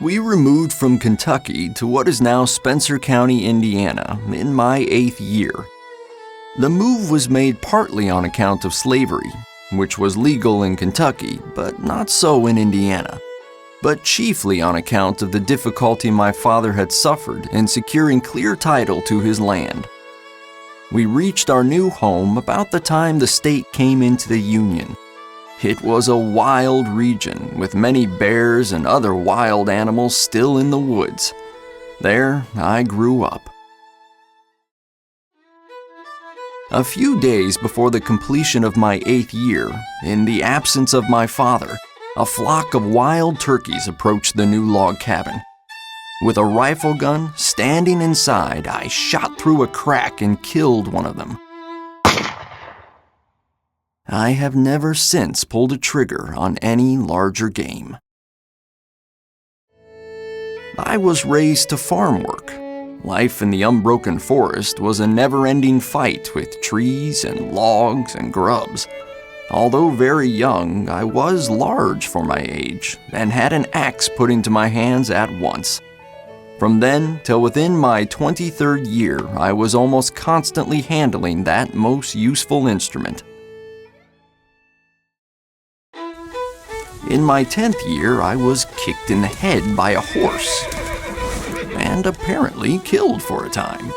We removed from Kentucky to what is now Spencer County, Indiana, in my 8th year. The move was made partly on account of slavery, which was legal in Kentucky, but not so in Indiana, but chiefly on account of the difficulty my father had suffered in securing clear title to his land. We reached our new home about the time the state came into the Union. It was a wild region with many bears and other wild animals still in the woods. There I grew up. A few days before the completion of my 8th year, in the absence of my father, a flock of wild turkeys approached the new log cabin. With a rifle gun standing inside, I shot through a crack and killed one of them. I have never since pulled a trigger on any larger game. I was raised to farm work. Life in the unbroken forest was a never-ending fight with trees and logs and grubs. Although very young, I was large for my age and had an axe put into my hands at once. From then till within my 23rd year, I was almost constantly handling that most useful instrument. In my 10th year, I was kicked in the head by a horse, and apparently killed for a time.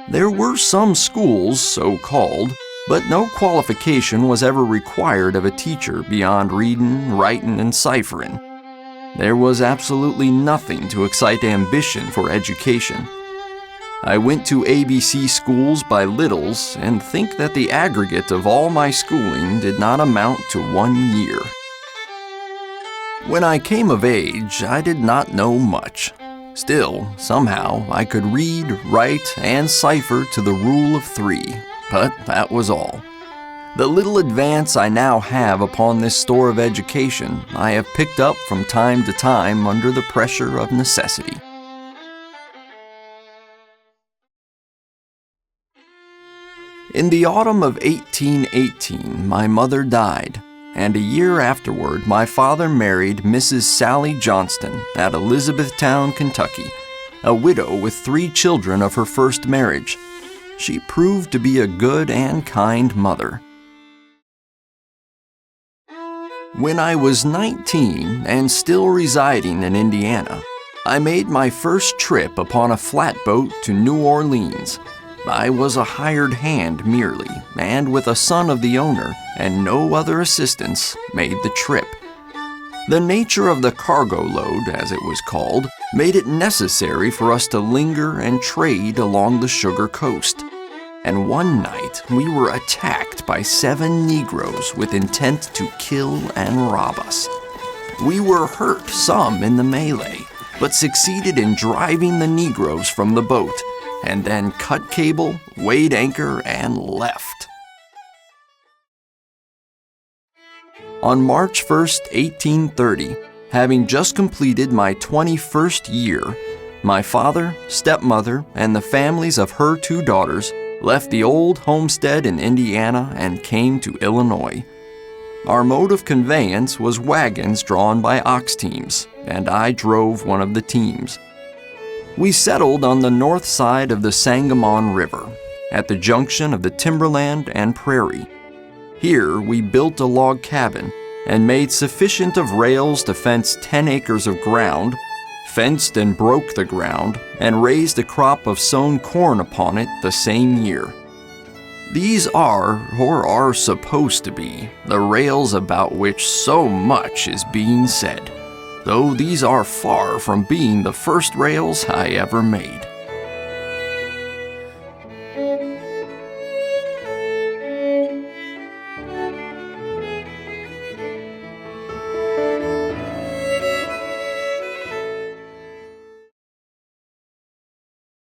There were some schools, so-called, but no qualification was ever required of a teacher beyond reading, writing, and ciphering. There was absolutely nothing to excite ambition for education. I went to ABC schools by littles and think that the aggregate of all my schooling did not amount to 1 year. When I came of age, I did not know much. Still, somehow, I could read, write, and cipher to the rule of 3, but that was all. The little advance I now have upon this store of education, I have picked up from time to time under the pressure of necessity. In the autumn of 1818, my mother died, and a year afterward, my father married Mrs. Sally Johnston at Elizabethtown, Kentucky, a widow with 3 children of her first marriage. She proved to be a good and kind mother. When I was 19 and still residing in Indiana, I made my first trip upon a flatboat to New Orleans. I was a hired hand merely, and with a son of the owner and no other assistance, made the trip. The nature of the cargo load, as it was called, made it necessary for us to linger and trade along the sugar coast. And one night we were attacked by 7 Negroes with intent to kill and rob us. We were hurt some in the melee, but succeeded in driving the Negroes from the boat, and then cut cable, weighed anchor, and left. On March 1st, 1830, having just completed my 21st year, my father, stepmother, and the families of her 2 daughters left the old homestead in Indiana and came to Illinois. Our mode of conveyance was wagons drawn by ox teams, and I drove one of the teams. We settled on the north side of the Sangamon River, at the junction of the timberland and prairie. Here we built a log cabin and made sufficient of rails to fence 10 acres of ground, fenced and broke the ground, and raised a crop of sown corn upon it the same year. These are, or are supposed to be, the rails about which so much is being said, though these are far from being the first rails I ever made.